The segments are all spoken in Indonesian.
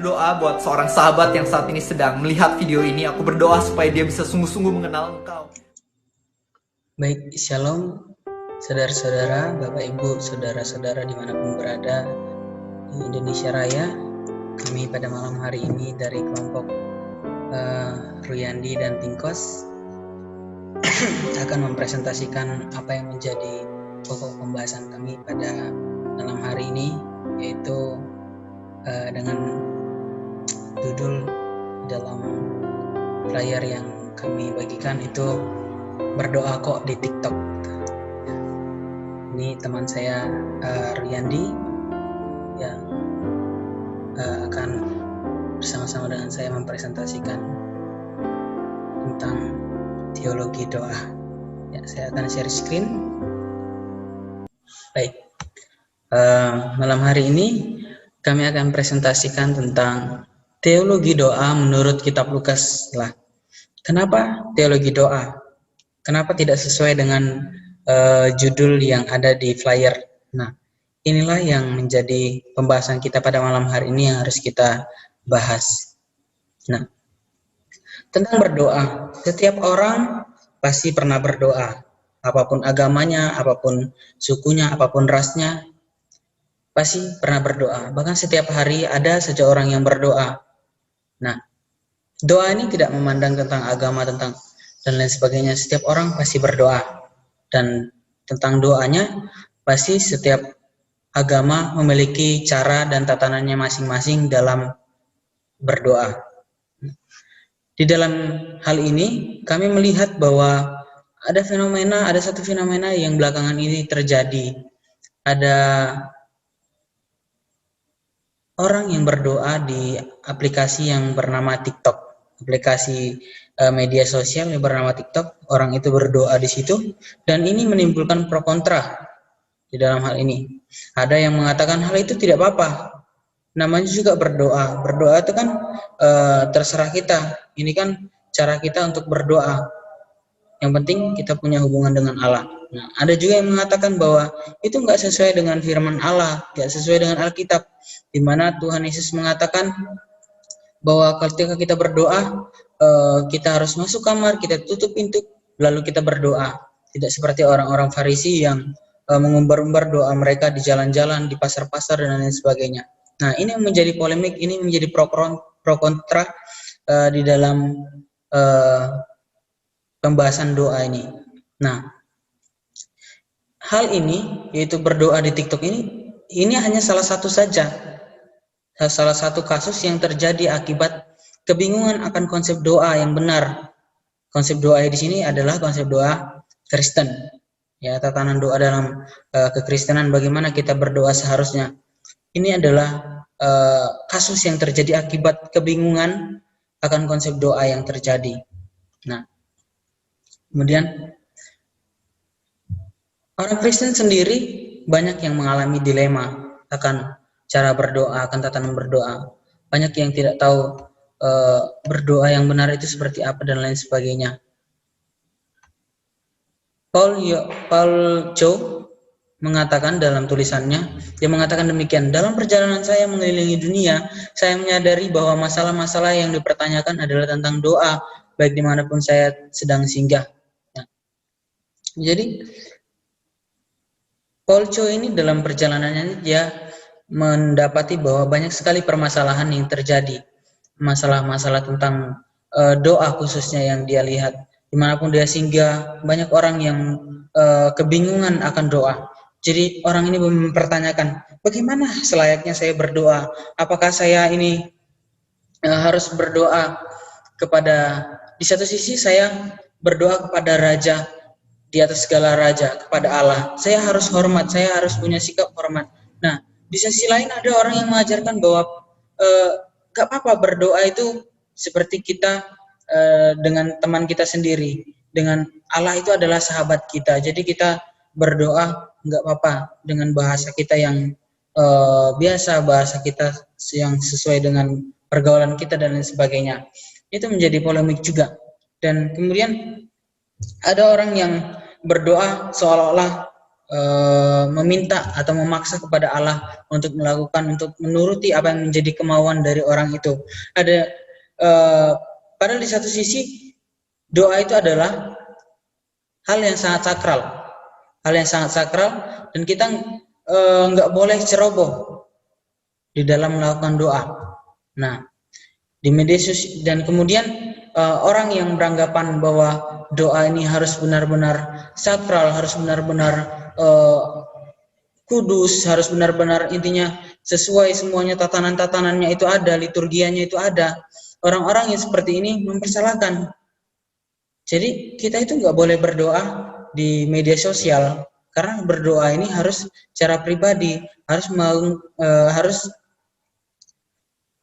berdoa buat seorang sahabat yang saat ini sedang melihat video ini. Aku berdoa supaya dia bisa sungguh-sungguh mengenal Engkau. Baik, Shalom saudara-saudara, Bapak Ibu, saudara-saudara dimanapun berada di Indonesia Raya. Kami pada malam hari ini dari kelompok Ruyandi dan Tingkos akan mempresentasikan apa yang menjadi pokok pembahasan kami pada malam hari ini, yaitu dengan judul dalam flyer yang kami bagikan itu berdoa kok di TikTok. Ini teman saya Ruyandi yang akan bersama-sama dengan saya mempresentasikan tentang teologi doa. Ya, saya akan share screen. Baik, malam hari ini kami akan presentasikan tentang teologi doa menurut kitab Lukas lah. Kenapa teologi doa? Kenapa tidak sesuai dengan judul yang ada di flyer? Nah, inilah yang menjadi pembahasan kita pada malam hari ini yang harus kita bahas. Nah, tentang berdoa, setiap orang pasti pernah berdoa. Apapun agamanya, apapun sukunya, apapun rasnya, pasti pernah berdoa. Bahkan setiap hari ada saja orang yang berdoa. Nah, doa ini tidak memandang tentang agama, tentang dan lain sebagainya. Setiap orang pasti berdoa. Dan tentang doanya, pasti setiap agama memiliki cara dan tatanannya masing-masing dalam berdoa. Di dalam hal ini, kami melihat bahwa ada satu fenomena yang belakangan ini terjadi. Ada orang yang berdoa di aplikasi yang bernama TikTok, aplikasi media sosial yang bernama TikTok. Orang itu berdoa di situ, dan ini menimbulkan pro kontra di dalam hal ini. Ada yang mengatakan hal itu tidak apa-apa, namanya juga berdoa. Berdoa itu kan terserah kita. Ini kan cara kita untuk berdoa. Yang penting kita punya hubungan dengan Allah. Nah, ada juga yang mengatakan bahwa itu nggak sesuai dengan firman Allah, nggak sesuai dengan Alkitab, di mana Tuhan Yesus mengatakan bahwa ketika kita berdoa, kita harus masuk kamar, kita tutup pintu, lalu kita berdoa. Tidak seperti orang-orang Farisi yang mengumbar-umbar doa mereka di jalan-jalan, di pasar-pasar, dan lain sebagainya. Nah, ini menjadi polemik, ini menjadi pro kontra di dalam pembahasan doa ini. Nah, hal ini, yaitu berdoa di TikTok ini hanya salah satu saja. Salah satu kasus yang terjadi akibat kebingungan akan konsep doa yang benar. Konsep doa di sini adalah konsep doa Kristen. Ya, tatanan doa dalam kekristenan, bagaimana kita berdoa seharusnya. Ini adalah kasus yang terjadi akibat kebingungan akan konsep doa yang terjadi. Nah, kemudian orang Kristen sendiri banyak yang mengalami dilema akan cara berdoa, akan tatanan berdoa. Banyak yang tidak tahu berdoa yang benar itu seperti apa dan lain sebagainya. Paul Cho mengatakan dalam tulisannya, dia mengatakan demikian, dalam perjalanan saya mengelilingi dunia, saya menyadari bahwa masalah-masalah yang dipertanyakan adalah tentang doa, baik dimanapun saya sedang singgah. Nah, jadi Paul Cho ini dalam perjalanannya dia mendapati bahwa banyak sekali permasalahan yang terjadi, masalah-masalah tentang doa khususnya yang dia lihat. Dimanapun dia singgah, banyak orang yang kebingungan akan doa. Jadi orang ini mempertanyakan, bagaimana selayaknya saya berdoa? Apakah saya ini harus berdoa kepada, di satu sisi saya berdoa kepada Raja di atas segala raja, kepada Allah. Saya harus hormat, saya harus punya sikap hormat. Nah, di sisi lain ada orang yang mengajarkan bahwa gak apa-apa berdoa itu seperti kita dengan teman kita sendiri. Dengan Allah itu adalah sahabat kita. Jadi kita berdoa gak apa-apa dengan bahasa kita yang biasa, bahasa kita yang sesuai dengan pergaulan kita dan lain sebagainya. Itu menjadi polemik juga. Dan kemudian ada orang yang berdoa seolah-olah meminta atau memaksa kepada Allah untuk menuruti apa yang menjadi kemauan dari orang itu. Ada padahal di satu sisi doa itu adalah hal yang sangat sakral, dan kita nggak boleh ceroboh di dalam melakukan doa. Nah, di media sosial, dan kemudian orang yang beranggapan bahwa doa ini harus benar-benar sakral, harus benar-benar kudus, harus benar-benar intinya sesuai semuanya, tatanan-tatanannya itu ada, liturgianya itu ada. Orang-orang yang seperti ini mempersalahkan. Jadi kita itu nggak boleh berdoa di media sosial, karena berdoa ini harus secara pribadi, harus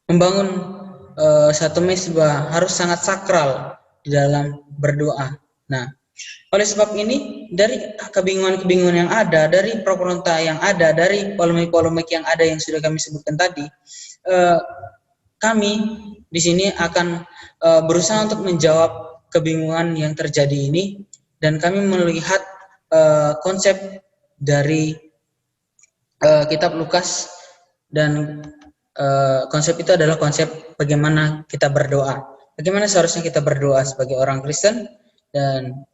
membangun satu mesbah, harus sangat sakral di dalam berdoa. Nah, oleh sebab ini, dari kebingungan-kebingungan yang ada, dari pro-kontra yang ada, dari polemik-polemik yang ada yang sudah kami sebutkan tadi, kami di sini akan berusaha untuk menjawab kebingungan yang terjadi ini, dan kami melihat konsep dari kitab Lukas, dan konsep itu adalah konsep bagaimana kita berdoa, bagaimana seharusnya kita berdoa sebagai orang Kristen, dan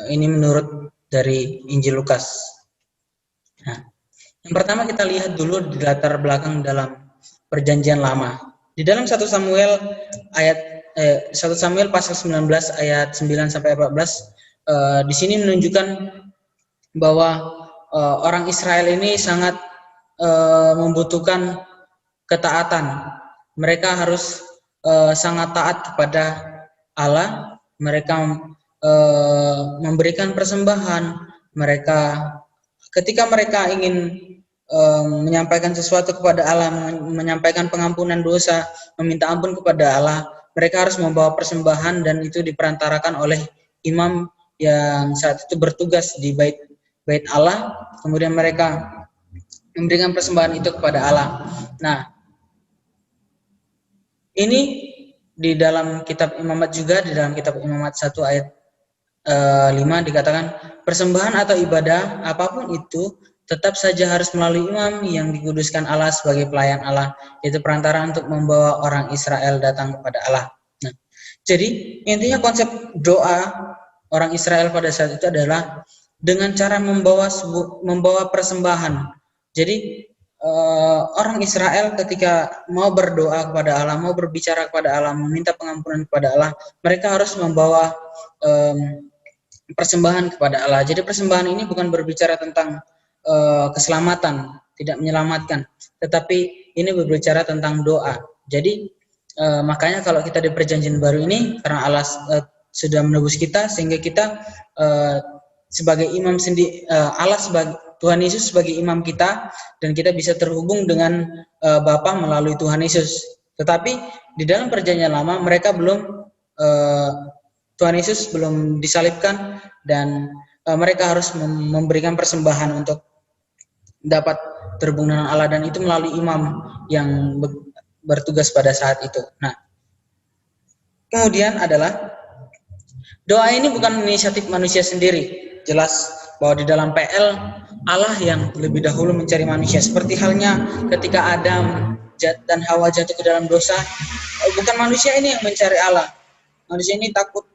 ini menurut dari Injil Lukas. Nah, yang pertama kita lihat dulu di latar belakang dalam Perjanjian Lama. Di dalam 1 Samuel pasal 19 ayat 9 sampai 14, di sini menunjukkan bahwa orang Israel ini sangat membutuhkan ketaatan. Mereka harus sangat taat kepada Allah. Mereka memberikan persembahan. Ketika mereka ingin menyampaikan sesuatu kepada Allah, menyampaikan pengampunan dosa, meminta ampun kepada Allah, mereka harus membawa persembahan, dan itu diperantarakan oleh imam yang saat itu bertugas di bait Allah. Kemudian mereka memberikan persembahan itu kepada Allah. Nah, ini di dalam kitab Imamat juga, di dalam kitab Imamat 1 ayat 5 dikatakan, persembahan atau ibadah apapun itu tetap saja harus melalui imam yang dikuduskan Allah sebagai pelayan Allah, yaitu perantara untuk membawa orang Israel datang kepada Allah. Nah, jadi intinya konsep doa orang Israel pada saat itu adalah dengan cara membawa persembahan. Jadi orang Israel ketika mau berdoa kepada Allah, mau berbicara kepada Allah, meminta pengampunan kepada Allah, mereka harus membawa persembahan kepada Allah. Jadi persembahan ini bukan berbicara tentang keselamatan, tidak menyelamatkan, tetapi ini berbicara tentang doa. Jadi makanya kalau kita di Perjanjian Baru ini, karena Allah sudah menebus kita, sehingga kita sebagai imam sendiri, Allah sebagai Tuhan Yesus sebagai imam kita, dan kita bisa terhubung dengan Bapa melalui Tuhan Yesus. Tetapi di dalam Perjanjian Lama mereka belum, Tuhan Yesus belum disalibkan, dan mereka harus memberikan persembahan untuk dapat terhubung dengan Allah, dan itu melalui imam yang bertugas pada saat itu. Nah, kemudian adalah doa ini bukan inisiatif manusia sendiri. Jelas bahwa di dalam PL Allah yang lebih dahulu mencari manusia, seperti halnya ketika Adam dan Hawa jatuh ke dalam dosa, bukan manusia ini yang mencari Allah. Manusia ini takut,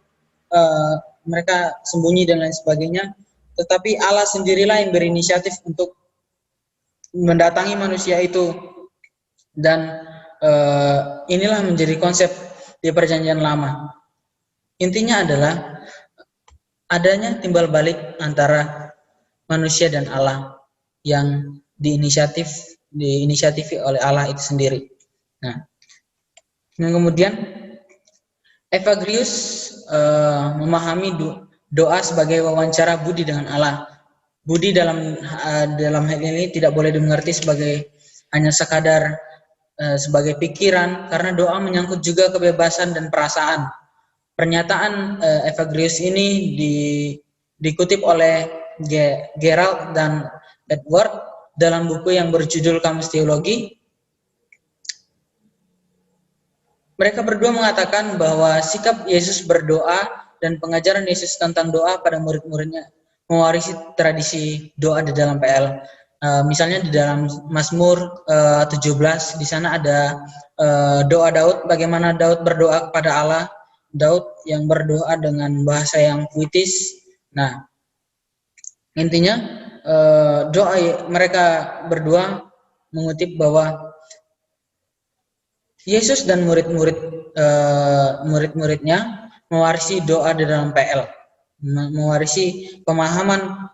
mereka sembunyi dan lain sebagainya, tetapi Allah sendirilah yang berinisiatif untuk mendatangi manusia itu. Dan inilah menjadi konsep di Perjanjian Lama. Intinya adalah adanya timbal balik antara manusia dan Allah yang diinisiatifi oleh Allah itu sendiri. Nah, dan kemudian Evagrius memahami doa sebagai wawancara budi dengan Allah. Budi dalam hal ini tidak boleh dimengerti sebagai hanya sekadar sebagai pikiran, karena doa menyangkut juga kebebasan dan perasaan. Pernyataan Evagrius ini dikutip oleh Gerald dan Edward dalam buku yang berjudul Kamus Teologi. Mereka berdua mengatakan bahwa sikap Yesus berdoa dan pengajaran Yesus tentang doa pada murid-muridnya mewarisi tradisi doa di dalam PL. Misalnya di dalam Mazmur 17 di sana ada doa Daud, bagaimana Daud berdoa kepada Allah. Daud yang berdoa dengan bahasa yang puitis. Nah, intinya doa mereka berdua mengutip bahwa Yesus dan murid-muridnya mewarisi doa di dalam PL, mewarisi pemahaman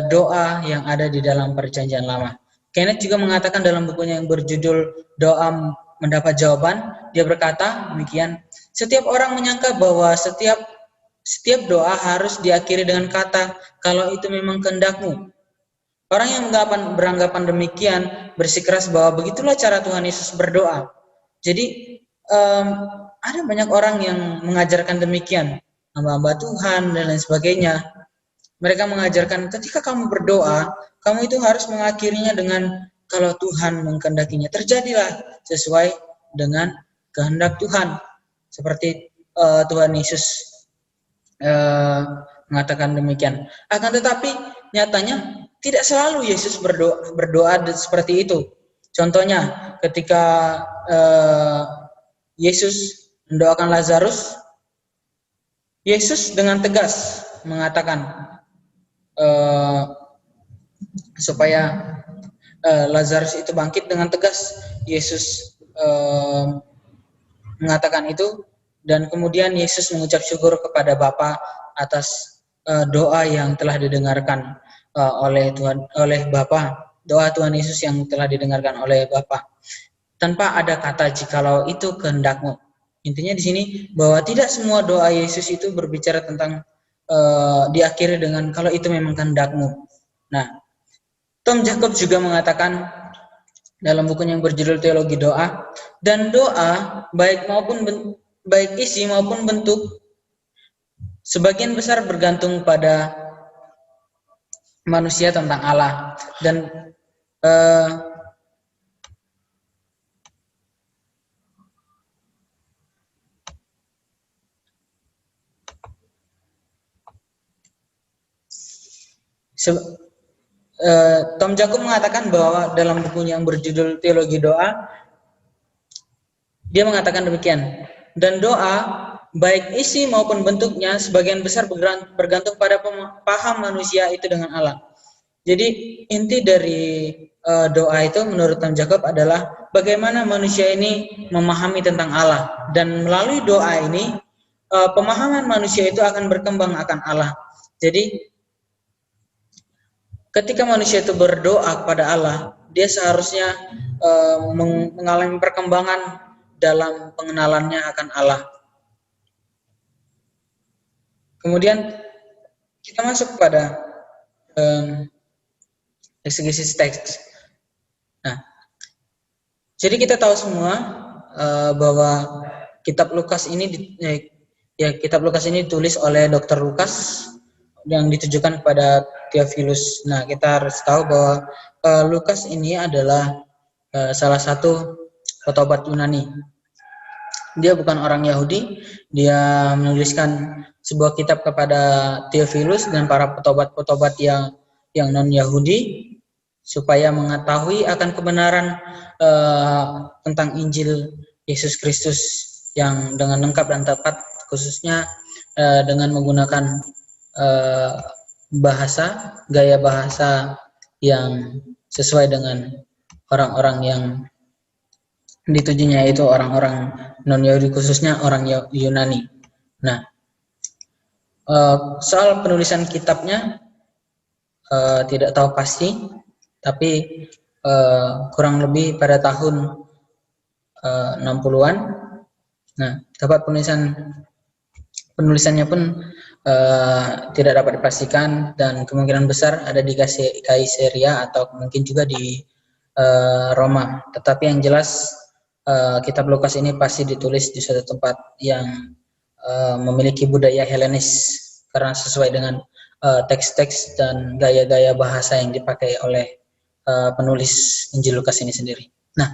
doa yang ada di dalam Perjanjian Lama. Kenneth juga mengatakan dalam bukunya yang berjudul Doa Mendapat Jawaban, dia berkata demikian, setiap orang menyangka bahwa setiap doa harus diakhiri dengan kata, kalau itu memang kehendakmu. Orang yang beranggapan demikian bersikeras bahwa begitulah cara Tuhan Yesus berdoa. Jadi ada banyak orang yang mengajarkan demikian, hamba-hamba Tuhan dan lain sebagainya. Mereka mengajarkan ketika kamu berdoa, kamu itu harus mengakhirinya dengan kalau Tuhan mengkehendakinya. Terjadilah sesuai dengan kehendak Tuhan. Seperti Tuhan Yesus mengatakan demikian. Akan tetapi nyatanya tidak selalu Yesus berdoa seperti itu. Contohnya ketika Yesus mendoakan Lazarus, Yesus dengan tegas mengatakan supaya Lazarus itu bangkit. Dengan tegas Yesus mengatakan itu, dan kemudian Yesus mengucap syukur kepada Bapa atas doa yang telah didengarkan oleh Bapa, doa Tuhan Yesus yang telah didengarkan oleh Bapa, tanpa ada kata jikalau itu kehendakmu. Intinya di sini bahwa tidak semua doa Yesus itu berbicara tentang diakhiri dengan kalau itu memang kehendakmu. Nah, Tom Jacob juga mengatakan dalam bukunya yang berjudul Teologi Doa, dan doa baik isi maupun bentuk sebagian besar bergantung pada manusia tentang Allah. Dan Tom Jacob mengatakan bahwa dalam bukunya yang berjudul Teologi Doa, dia mengatakan demikian, dan doa baik isi maupun bentuknya sebagian besar bergantung pada paham manusia itu dengan Allah. Jadi inti dari doa itu menurut Tom Jacob adalah bagaimana manusia ini memahami tentang Allah, dan melalui doa ini pemahaman manusia itu akan berkembang akan Allah. Jadi ketika manusia itu berdoa kepada Allah, dia seharusnya mengalami perkembangan dalam pengenalannya akan Allah. Kemudian kita masuk pada eksegesis teks. Nah, jadi kita tahu semua bahwa kitab Lukas ini ditulis oleh Dr. Lukas yang ditujukan kepada Theophilus. Nah, kita harus tahu bahwa Lukas ini adalah salah satu petobat Yunani. Dia bukan orang Yahudi, dia menuliskan sebuah kitab kepada Theophilus dan para petobat-petobat yang non-Yahudi supaya mengetahui akan kebenaran tentang Injil Yesus Kristus yang dengan lengkap dan tepat, khususnya dengan menggunakan gaya bahasa yang sesuai dengan orang-orang yang ditujunya, yaitu orang-orang non-Yahudi, khususnya orang Yunani. Nah, soal penulisan kitabnya tidak tahu pasti, tapi kurang lebih pada tahun 60-an. Nah, dapat penulisannya pun tidak dapat dipastikan, dan kemungkinan besar ada di Kaisaria atau mungkin juga di Roma. Tetapi yang jelas kitab Lukas ini pasti ditulis di suatu tempat yang memiliki budaya Helenis, karena sesuai dengan teks-teks dan gaya-gaya bahasa yang dipakai oleh penulis Injil Lukas ini sendiri. Nah,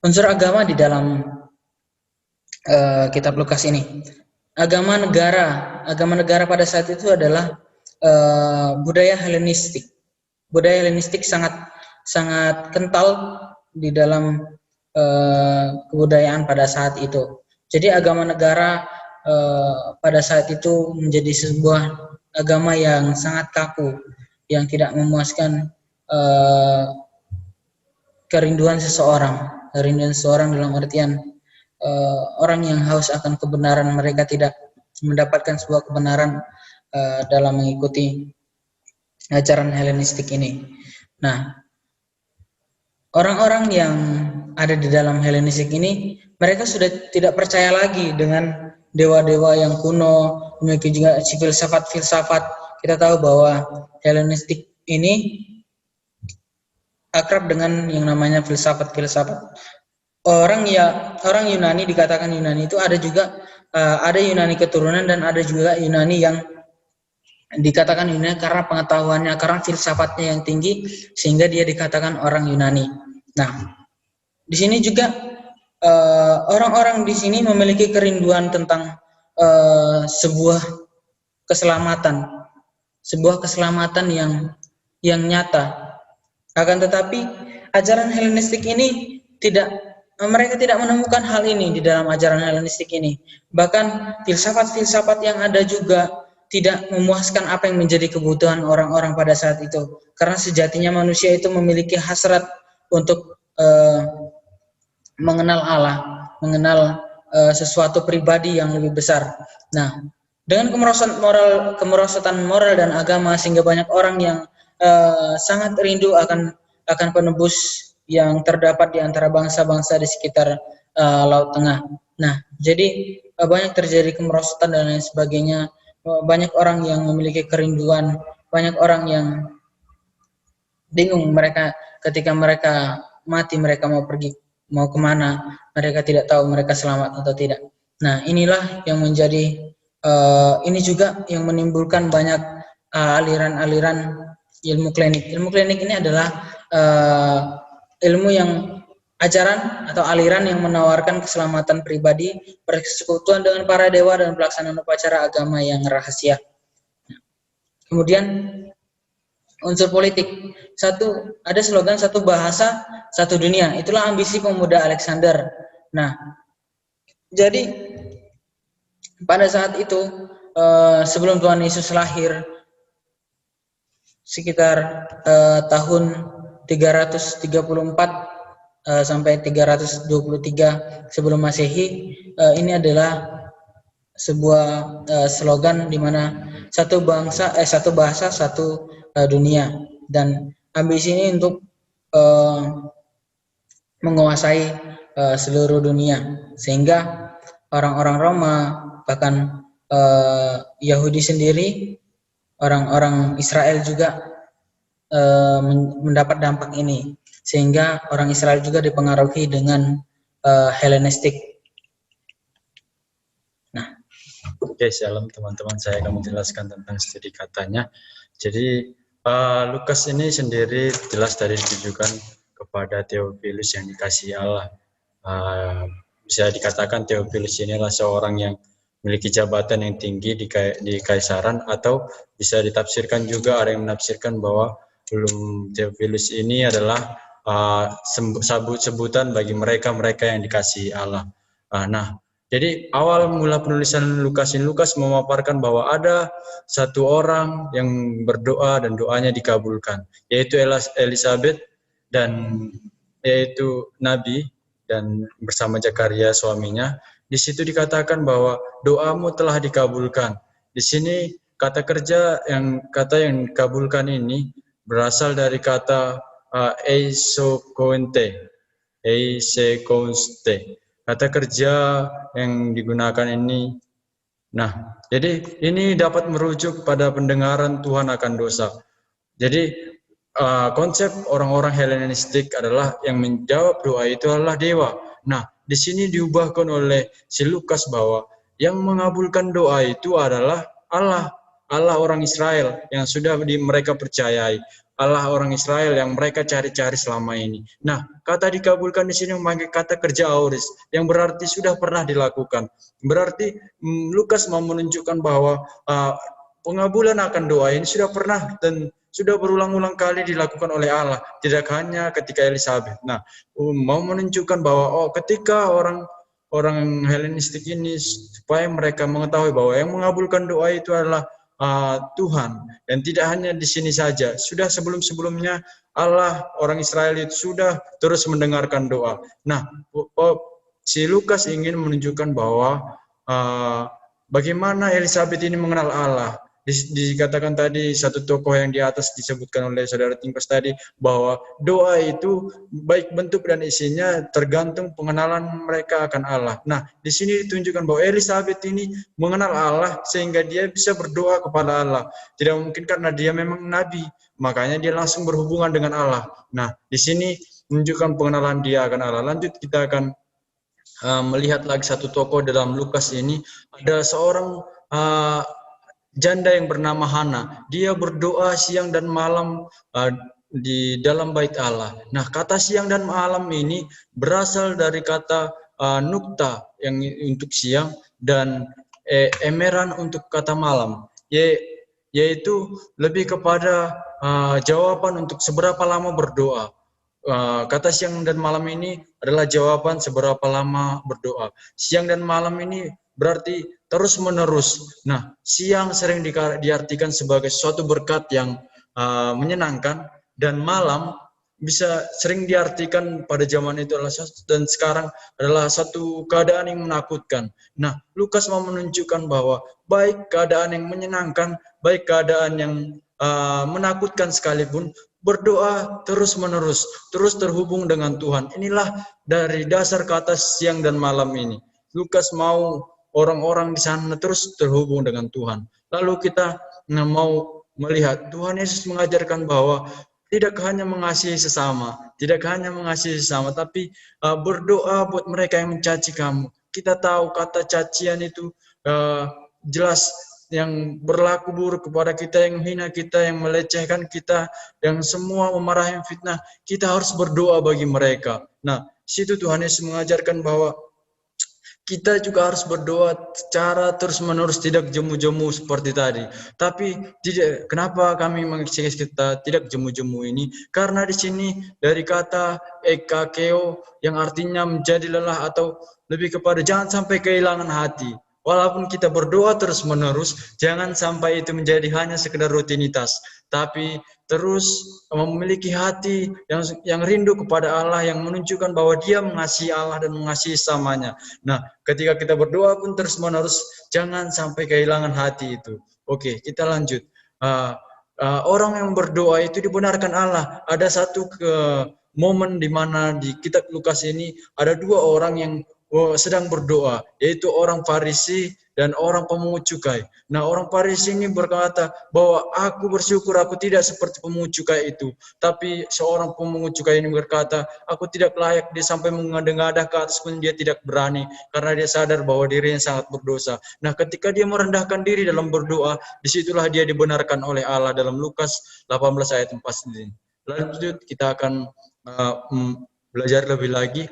unsur agama di dalam kitab Lukas ini, agama negara pada saat itu adalah budaya Helenistik. Budaya Helenistik sangat sangat kental di dalam kebudayaan pada saat itu. Jadi agama negara pada saat itu menjadi sebuah agama yang sangat kaku, yang tidak memuaskan kerinduan seseorang dalam artian orang yang haus akan kebenaran, mereka tidak mendapatkan sebuah kebenaran dalam mengikuti ajaran Helenistik ini. Nah, orang-orang yang ada di dalam Helenistik ini, mereka sudah tidak percaya lagi dengan dewa-dewa yang kuno, memiliki juga filsafat-filsafat. Kita tahu bahwa Helenistik ini akrab dengan yang namanya filsafat-filsafat. Orang Yunani, dikatakan Yunani itu ada juga ada Yunani keturunan dan ada juga Yunani yang dikatakan Yunani karena pengetahuannya, karena filsafatnya yang tinggi sehingga dia dikatakan orang Yunani. Nah, di sini juga orang-orang di sini memiliki kerinduan tentang sebuah keselamatan yang nyata. Akan tetapi ajaran Helenistik ini mereka tidak menemukan hal ini di dalam ajaran Helenistik ini. Bahkan filsafat-filsafat yang ada juga tidak memuaskan apa yang menjadi kebutuhan orang-orang pada saat itu. Karena sejatinya manusia itu memiliki hasrat untuk mengenal Allah, mengenal sesuatu pribadi yang lebih besar. Nah, dengan kemerosotan moral dan agama, sehingga banyak orang yang sangat rindu akan penebus yang terdapat di antara bangsa-bangsa di sekitar Laut Tengah. Nah, jadi banyak terjadi kemerosotan dan lain sebagainya. Banyak orang yang memiliki kerinduan, banyak orang yang bingung ketika mereka mati, mereka mau kemana, mereka tidak tahu mereka selamat atau tidak. Nah, inilah yang menjadi ini juga yang menimbulkan banyak aliran-aliran ilmu klinik. Ilmu klinik ini adalah ilmu yang ajaran atau aliran yang menawarkan keselamatan pribadi, persekutuan dengan para dewa dan pelaksanaan upacara agama yang rahasia. Kemudian unsur politik. Ada slogan satu bahasa, satu dunia. Itulah ambisi pemuda Alexander. Nah, jadi pada saat itu sebelum Tuhan Yesus lahir sekitar tahun 334 sampai 323 sebelum Masehi, ini adalah sebuah slogan di mana satu bahasa, satu dunia, dan ambisi ini untuk menguasai seluruh dunia, sehingga orang-orang Roma, bahkan Yahudi sendiri, orang-orang Israel juga mendapat dampak ini, sehingga orang Israel juga dipengaruhi dengan Helenistik. Nah, oke, shalom teman-teman, saya akan menjelaskan tentang studi katanya. Jadi Lukas ini sendiri jelas dari ditujukan kepada Theophilus yang dikasihi Allah. Bisa dikatakan Theophilus ini adalah seorang yang memiliki jabatan yang tinggi di kaisaran, atau bisa ditafsirkan juga, ada yang menafsirkan bahwa Theophilus ini adalah sebutan bagi mereka yang dikasihi Allah. Nah, jadi awal mula penulisan Lukas memaparkan bahwa ada satu orang yang berdoa dan doanya dikabulkan, yaitu Elizabeth, dan yaitu Nabi, dan bersama Zakaria suaminya. Di situ dikatakan bahwa doamu telah dikabulkan. Di sini kata yang dikabulkan ini berasal dari kata eisekonte. Kata kerja yang digunakan ini. Nah, jadi ini dapat merujuk pada pendengaran Tuhan akan dosa. Jadi konsep orang-orang Helenistik adalah yang menjawab doa itu adalah dewa. Nah, di sini diubahkan oleh si Lukas bahwa yang mengabulkan doa itu adalah Allah orang Israel yang sudah mereka percayai, Allah orang Israel yang mereka cari-cari selama ini. Nah, kata dikabulkan di sini memakai kata kerja aorist, yang berarti sudah pernah dilakukan. Berarti Lukas mau menunjukkan bahwa pengabulan akan doa ini sudah pernah dan sudah berulang-ulang kali dilakukan oleh Allah, tidak hanya ketika Elizabeth. Nah, mau menunjukkan bahwa ketika orang Helenistik ini, supaya mereka mengetahui bahwa yang mengabulkan doa itu adalah Tuhan, dan tidak hanya di sini saja. Sudah sebelum-sebelumnya Allah, orang Israel itu sudah terus mendengarkan doa. Nah, si Lukas ingin menunjukkan bahwa bagaimana Elizabeth ini mengenal Allah. Dikatakan tadi satu tokoh yang di atas disebutkan oleh saudara Tingkos tadi, bahwa doa itu baik bentuk dan isinya tergantung pengenalan mereka akan Allah. Nah, di sini ditunjukkan bahwa Elizabeth ini mengenal Allah sehingga dia bisa berdoa kepada Allah. Tidak mungkin karena dia memang nabi, makanya dia langsung berhubungan dengan Allah. Nah, di sini menunjukkan pengenalan dia akan Allah. Lanjut, kita akan melihat lagi satu tokoh dalam Lukas ini. Ada seorang janda yang bernama Hana. Dia berdoa siang dan malam di dalam bait Allah. Nah, kata siang dan malam ini berasal dari kata nukta yang untuk siang dan emeran untuk kata malam. Yaitu lebih kepada jawaban untuk seberapa lama berdoa. Kata siang dan malam ini adalah jawaban seberapa lama berdoa. Siang dan malam ini berarti terus menerus. Nah, siang sering diartikan sebagai suatu berkat yang menyenangkan, dan malam bisa sering diartikan pada zaman itu adalah dan sekarang adalah satu keadaan yang menakutkan. Nah, Lukas mau menunjukkan bahwa baik keadaan yang menyenangkan, baik keadaan yang menakutkan sekalipun, berdoa terus menerus, terus terhubung dengan Tuhan. Inilah dari dasar kata siang dan malam ini. Lukas mau orang-orang di sana terus terhubung dengan Tuhan. Lalu kita mau melihat Tuhan Yesus mengajarkan bahwa tidak hanya mengasihi sesama, tapi berdoa buat mereka yang mencaci kamu. Kita tahu kata cacian itu jelas yang berlaku buruk kepada kita, yang menghina kita, yang melecehkan kita, yang semua memarahi, fitnah. Kita harus berdoa bagi mereka. Nah, situ Tuhan Yesus mengajarkan bahwa kita juga harus berdoa secara terus-menerus, tidak jemu-jemu seperti tadi. Tapi tidak, kenapa kami mengekses kita tidak jemu-jemu ini? Karena di sini dari kata ekakeo yang artinya menjadi lelah, atau lebih kepada jangan sampai kehilangan hati. Walaupun kita berdoa terus-menerus, jangan sampai itu menjadi hanya sekedar rutinitas, tapi terus memiliki hati yang rindu kepada Allah, yang menunjukkan bahwa dia mengasihi Allah dan mengasihi samanya. Nah, ketika kita berdoa pun terus-menerus, jangan sampai kehilangan hati itu. Oke, kita lanjut. Orang yang berdoa itu dibenarkan Allah. Ada satu momen di mana di kitab Lukas ini ada dua orang yang sedang berdoa, yaitu orang Farisi dan orang pemungut cukai. Nah, orang Farisi ini berkata bahwa aku bersyukur aku tidak seperti pemungut cukai itu. Tapi seorang pemungut cukai ini berkata, aku tidak layak dia sampai mengada-ngada ke atas pun dia tidak berani, karena dia sadar bahwa dirinya sangat berdosa. Nah, ketika dia merendahkan diri dalam berdoa, disitulah dia dibenarkan oleh Allah dalam Lukas 18 ayat 4 ini. Lanjut, kita akan belajar lebih lagi.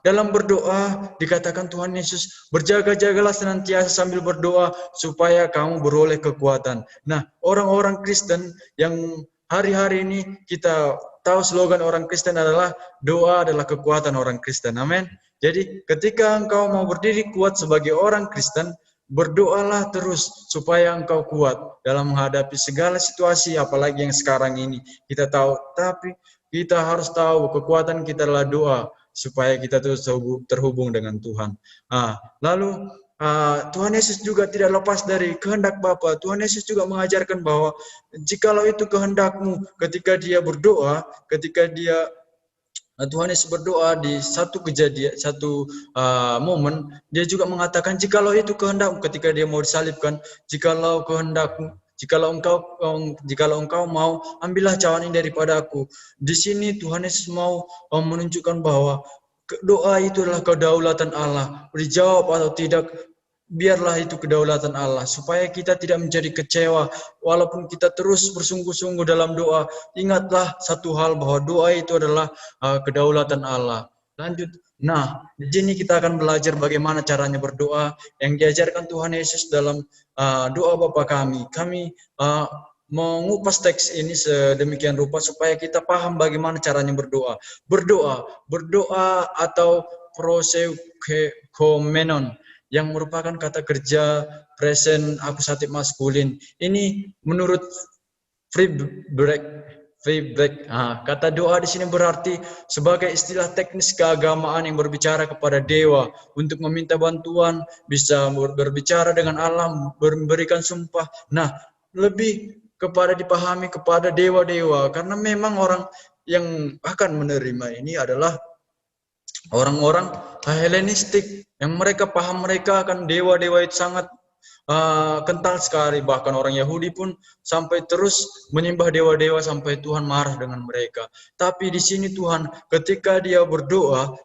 Dalam berdoa dikatakan Tuhan Yesus, berjaga-jagalah senantiasa sambil berdoa supaya kamu beroleh kekuatan. Nah, orang-orang Kristen yang hari-hari ini kita tahu slogan orang Kristen adalah doa adalah kekuatan orang Kristen. Amin. Jadi ketika engkau mau berdiri kuat sebagai orang Kristen, berdoalah terus supaya engkau kuat dalam menghadapi segala situasi, apalagi yang sekarang ini kita tahu. Tapi kita harus tahu kekuatan kita adalah doa supaya kita terus terhubung dengan Tuhan. Lalu Tuhan Yesus juga tidak lepas dari kehendak Bapa. Tuhan Yesus juga mengajarkan bahwa jikalau itu kehendakmu, ketika dia berdoa, Tuhan Yesus berdoa di satu kejadian, satu momen, dia juga mengatakan jikalau itu kehendakmu, ketika dia mau disalibkan, jikalau engkau mau, ambillah cawan ini daripada aku. Di sini Tuhan Yesus mau menunjukkan bahwa doa itu adalah kedaulatan Allah. Dijawab atau tidak, biarlah itu kedaulatan Allah, supaya kita tidak menjadi kecewa walaupun kita terus bersungguh-sungguh dalam doa. Ingatlah satu hal, bahwa doa itu adalah kedaulatan Allah. Lanjut. Nah, di sini kita akan belajar bagaimana caranya berdoa yang diajarkan Tuhan Yesus dalam doa Bapa kami. Kami mengupas teks ini sedemikian rupa supaya kita paham bagaimana caranya berdoa. Berdoa atau prosekomenon yang merupakan kata kerja present akusatif maskulin. Ini menurut Friedrich, kata doa di sini berarti sebagai istilah teknis keagamaan yang berbicara kepada dewa untuk meminta bantuan, bisa berbicara dengan Allah, memberikan sumpah. Nah, lebih kepada dipahami kepada dewa-dewa, karena memang orang yang akan menerima ini adalah orang-orang Helenistik yang mereka paham mereka akan dewa-dewa itu sangat kental sekali. Bahkan orang Yahudi pun sampai terus menyembah dewa-dewa sampai Tuhan marah dengan mereka. Tapi di sini Tuhan ketika dia berdoa,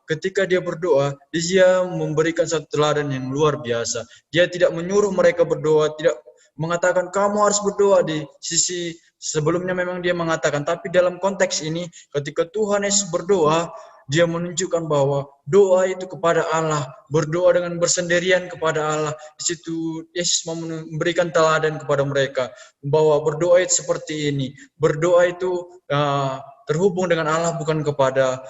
dia memberikan satu teladan yang luar biasa. Dia tidak menyuruh mereka berdoa, tidak mengatakan kamu harus berdoa. Di sisi sebelumnya memang dia mengatakan, tapi dalam konteks ini ketika Tuhan Yesus berdoa, dia menunjukkan bahwa doa itu kepada Allah, berdoa dengan bersendirian kepada Allah. Di situ Yesus memberikan teladan kepada mereka bahwa berdoa itu seperti ini. Berdoa itu terhubung dengan Allah, bukan kepada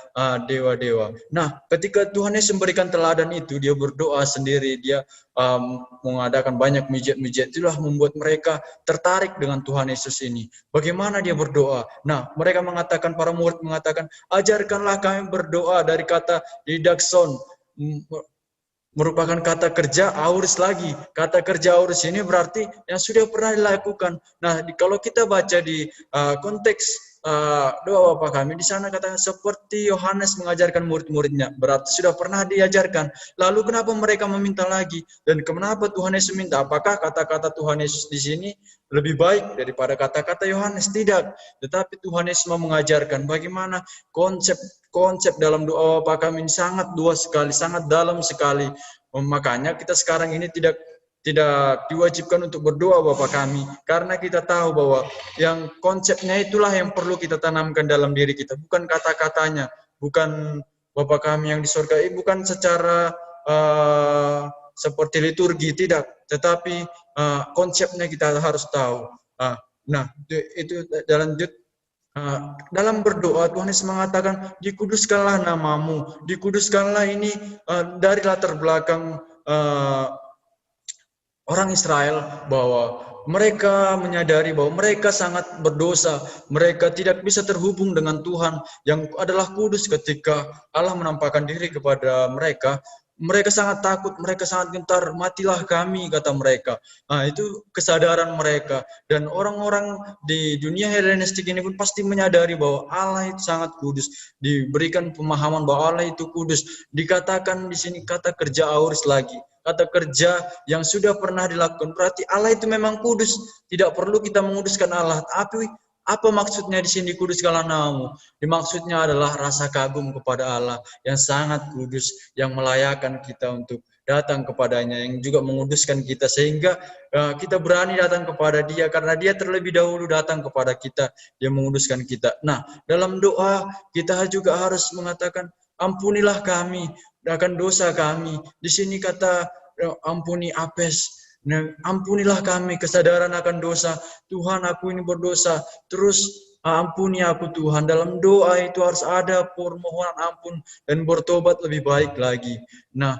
dewa-dewa. Nah, ketika Tuhan Yesus memberikan teladan itu, dia berdoa sendiri, dia mengadakan banyak mujizat-mujizat, itulah membuat mereka tertarik dengan Tuhan Yesus ini. Bagaimana dia berdoa? Nah, mereka mengatakan, para murid mengatakan, ajarkanlah kami berdoa. Dari kata didakson, merupakan kata kerja auris lagi. Kata kerja auris ini berarti yang sudah pernah dilakukan. Nah, kalau kita baca di konteks doa Bapa kami, di sana katakan seperti Yohanes mengajarkan murid-muridnya, berarti sudah pernah diajarkan. Lalu kenapa mereka meminta lagi? Dan kenapa Tuhan Yesus minta? Apakah kata-kata Tuhan Yesus di sini lebih baik daripada kata-kata Yohanes? Tidak. Tetapi Tuhan Yesus mau mengajarkan bagaimana konsep dalam doa Bapa kami ini sangat luas sekali, sangat dalam sekali. Makanya kita sekarang ini tidak diwajibkan untuk berdoa Bapa kami, karena kita tahu bahwa yang konsepnya itulah yang perlu kita tanamkan dalam diri kita, bukan kata-katanya, bukan Bapa kami yang di surga, bukan secara seperti liturgi, tidak, tetapi konsepnya kita harus tahu. Nah, itu lanjut. Dalam berdoa Tuhan Yesus mengatakan, dikuduskanlah namamu, dikuduskanlah ini dari latar belakang orang Israel, bahwa mereka menyadari bahwa mereka sangat berdosa, mereka tidak bisa terhubung dengan Tuhan yang adalah kudus. Ketika Allah menampakkan diri kepada mereka, mereka sangat takut, mereka sangat gentar, matilah kami, kata mereka. Nah, itu kesadaran mereka. Dan orang-orang di dunia Helenistik ini pun pasti menyadari bahwa Allah itu sangat kudus. Diberikan pemahaman bahwa Allah itu kudus. Dikatakan di sini kata kerja auris lagi. Kata kerja yang sudah pernah dilakukan. Berarti Allah itu memang kudus. Tidak perlu kita menguduskan Allah. Tapi apa maksudnya di sini kuduskanlah namamu? Dimaksudnya adalah rasa kagum kepada Allah yang sangat kudus, yang melayakkan kita untuk datang kepadanya, yang juga menguduskan kita sehingga kita berani datang kepada Dia karena Dia terlebih dahulu datang kepada kita, Dia menguduskan kita. Nah, dalam doa kita juga harus mengatakan, ampunilah kami akan dosa kami. Di sini kata ampuni apes. Nah, ampunilah kami, kesadaran akan dosa. Tuhan, aku ini berdosa. Terus ampuni aku Tuhan. Dalam doa itu harus ada permohonan ampun dan bertobat lebih baik lagi. Nah,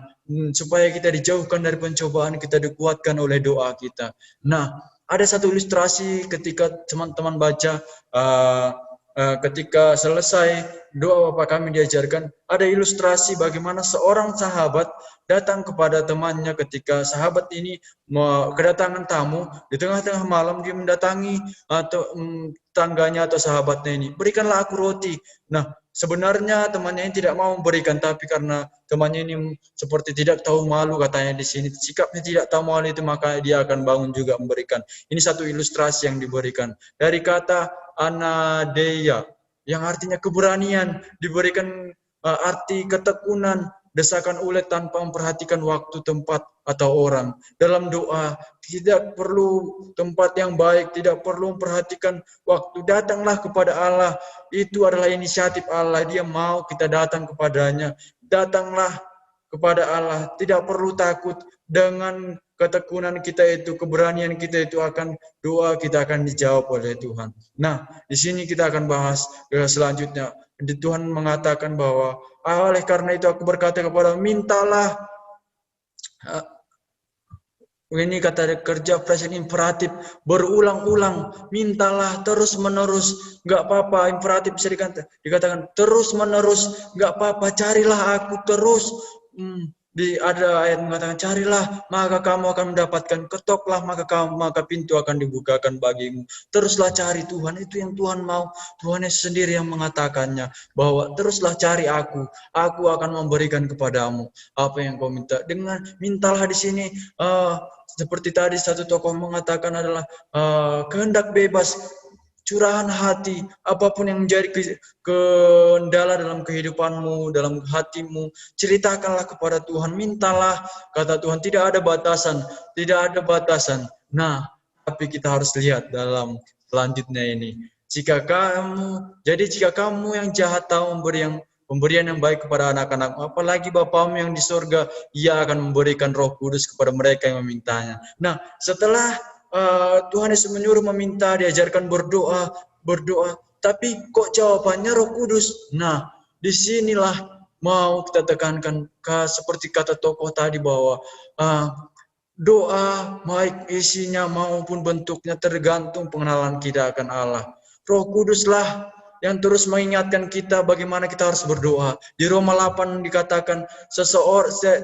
supaya kita dijauhkan dari pencobaan, kita dikuatkan oleh doa kita. Nah, ada satu ilustrasi ketika teman-teman baca ketika selesai doa Bapa kami diajarkan, ada ilustrasi bagaimana seorang sahabat datang kepada temannya ketika sahabat ini kedatangan tamu di tengah-tengah malam. Dia mendatangi atau tangganya atau sahabatnya ini, berikanlah aku roti. Nah, sebenarnya temannya ini tidak mau memberikan, tapi karena temannya ini seperti tidak tahu malu, katanya di sini sikapnya tidak tahu malu itu, maka dia akan bangun juga memberikan. Ini satu ilustrasi yang diberikan dari kata anadeia yang artinya keberanian, diberikan arti ketekunan, desakan ulet tanpa memperhatikan waktu, tempat, atau orang. Dalam doa, tidak perlu tempat yang baik, tidak perlu memperhatikan waktu. Datanglah kepada Allah. Itu adalah inisiatif Allah. Dia mau kita datang kepadanya. Datanglah kepada Allah. Tidak perlu takut. Dengan ketekunan kita itu, keberanian kita itu akan doa kita akan dijawab oleh Tuhan. Nah, di sini kita akan bahas selanjutnya. Tuhan mengatakan bahwa oleh karena itu aku berkata kepada mintalah. Ini kata kerja present imperatif berulang-ulang, mintalah terus menerus, nggak apa-apa. Imperatif bisa dikatakan terus menerus, nggak apa-apa. Carilah aku terus. Ada ayat mengatakan carilah maka kamu akan mendapatkan, ketoklah maka pintu akan dibukakan bagimu. Teruslah cari Tuhan, itu yang Tuhan mau. Tuhan sendiri yang mengatakannya bahwa teruslah cari aku akan memberikan kepadamu apa yang kau minta. Dengan mintalah di sini seperti tadi satu tokoh mengatakan adalah kehendak bebas, curahan hati, apapun yang menjadi kendala dalam kehidupanmu, dalam hatimu, ceritakanlah kepada Tuhan, mintalah. Kata Tuhan, tidak ada batasan, tidak ada batasan. Nah, tapi kita harus lihat dalam selanjutnya ini. Jika kamu yang jahat tahu pemberian yang baik kepada anak-anak, apalagi Bapamu yang di surga, Ia akan memberikan Roh Kudus kepada mereka yang memintanya. Nah, setelah Tuhan Yesus menyuruh meminta, diajarkan berdoa, tapi kok jawabannya Roh Kudus? Nah, disinilah mau kita tekankan seperti kata tokoh tadi bahwa doa baik isinya maupun bentuknya tergantung pengenalan kita akan Allah. Roh Kuduslah yang terus mengingatkan kita bagaimana kita harus berdoa. Di Roma 8 dikatakan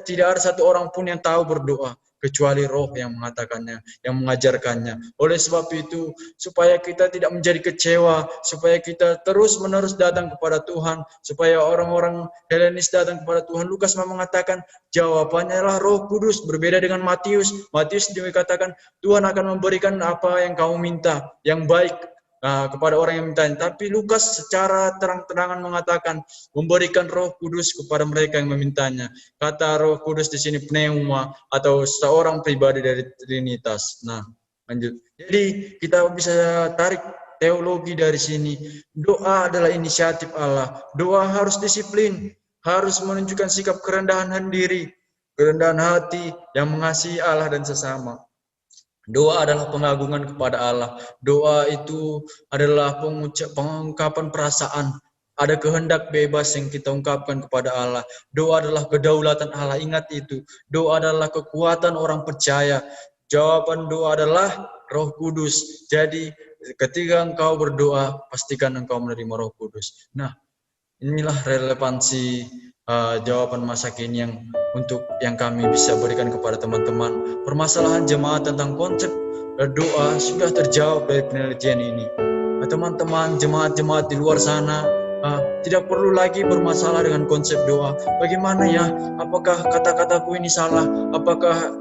tidak ada satu orang pun yang tahu berdoa kecuali Roh yang mengatakannya, yang mengajarkannya. Oleh sebab itu, supaya kita tidak menjadi kecewa, supaya kita terus-menerus datang kepada Tuhan, supaya orang-orang Helenis datang kepada Tuhan, Lukas mengatakan jawabannya adalah Roh Kudus. Berbeda dengan Matius. Matius dikatakan Tuhan akan memberikan apa yang kamu minta, yang baik kepada orang yang mintanya. Tapi Lukas secara terang-terangan mengatakan memberikan Roh Kudus kepada mereka yang memintanya. Kata Roh Kudus di sini pneuma atau seorang pribadi dari Trinitas. Nah, lanjut. Jadi kita bisa tarik teologi dari sini. Doa adalah inisiatif Allah. Doa harus disiplin, harus menunjukkan sikap kerendahan diri, kerendahan hati yang mengasihi Allah dan sesama. Doa adalah pengagungan kepada Allah. Doa itu adalah pengungkapan perasaan. Ada kehendak bebas yang kita ungkapkan kepada Allah. Doa adalah kedaulatan Allah. Ingat itu. Doa adalah kekuatan orang percaya. Jawaban doa adalah Roh Kudus. Jadi ketika engkau berdoa, pastikan engkau menerima Roh Kudus. Nah, inilah relevansi jawaban masa kini yang kami bisa berikan kepada teman-teman. Permasalahan jemaat tentang konsep doa sudah terjawab dari penelitian ini. Teman-teman, jemaat-jemaat di luar sana tidak perlu lagi bermasalah dengan konsep doa. Bagaimana ya? Apakah kata-kataku ini salah? Apakah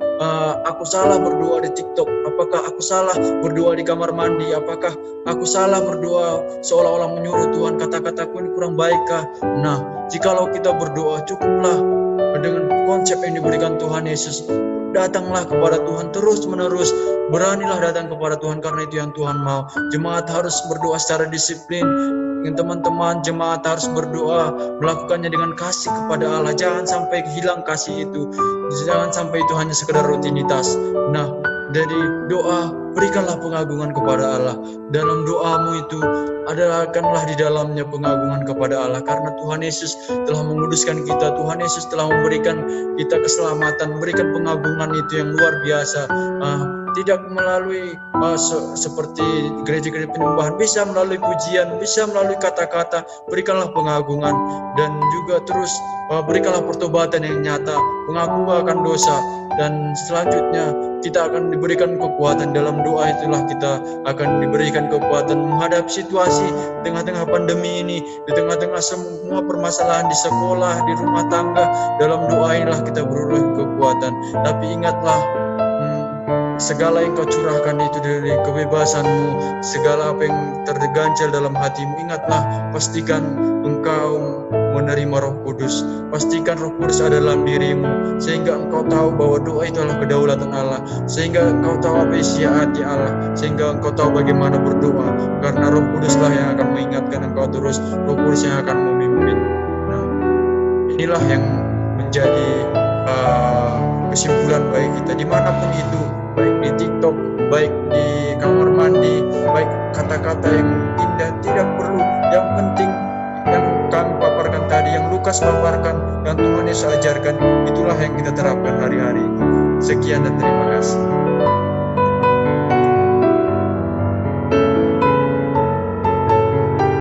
aku salah berdoa di TikTok? Apakah aku salah berdoa di kamar mandi? Apakah aku salah berdoa seolah-olah menyuruh Tuhan, kata-kataku ini kurang baikkah? Nah, jikalau kita berdoa cukuplah dengan konsep yang diberikan Tuhan Yesus. Datanglah kepada Tuhan terus-menerus. Beranilah datang kepada Tuhan karena itu yang Tuhan mau. Jemaat harus berdoa secara disiplin. Teman-teman, jemaat harus berdoa, melakukannya dengan kasih kepada Allah. Jangan sampai hilang kasih itu. Jangan sampai itu hanya sekedar rutinitas. Nah, dari doa, berikanlah pengagungan kepada Allah. Dalam doamu itu, adakanlah di dalamnya pengagungan kepada Allah. Karena Tuhan Yesus telah menguduskan kita. Tuhan Yesus telah memberikan kita keselamatan, memberikan pengagungan itu yang luar biasa. Tidak melalui seperti gereja-gereja penyembahan, bisa melalui pujian, bisa melalui kata-kata. Berikanlah pengagungan dan juga terus berikanlah pertobatan yang nyata, pengakuan akan dosa, dan selanjutnya kita akan diberikan kekuatan. Dalam doa itulah kita akan diberikan kekuatan menghadapi situasi di tengah-tengah pandemi ini, di tengah-tengah semua permasalahan di sekolah, di rumah tangga. Dalam doa inilah kita beroleh kekuatan. Tapi ingatlah, segala yang kau curahkan itu dari kebebasanmu, segala apa yang terganjal dalam hatimu, ingatlah, pastikan engkau menerima Roh Kudus. Pastikan Roh Kudus ada dalam dirimu, sehingga engkau tahu bahwa doa itu adalah kedaulatan Allah, sehingga engkau tahu apa isi hati Allah, sehingga engkau tahu bagaimana berdoa, karena Roh Kuduslah yang akan mengingatkan engkau terus, Roh Kudus yang akan memimpin. Nah, inilah yang menjadi kesimpulan baik kita dimanapun itu, baik di TikTok, baik di kamar mandi, baik kata-kata yang indah tidak perlu, yang penting yang kami paparkan tadi, yang Lukas paparkan, yang Tuhan Yesus ajarkan, itulah yang kita terapkan hari-hari ini. Sekian dan terima kasih.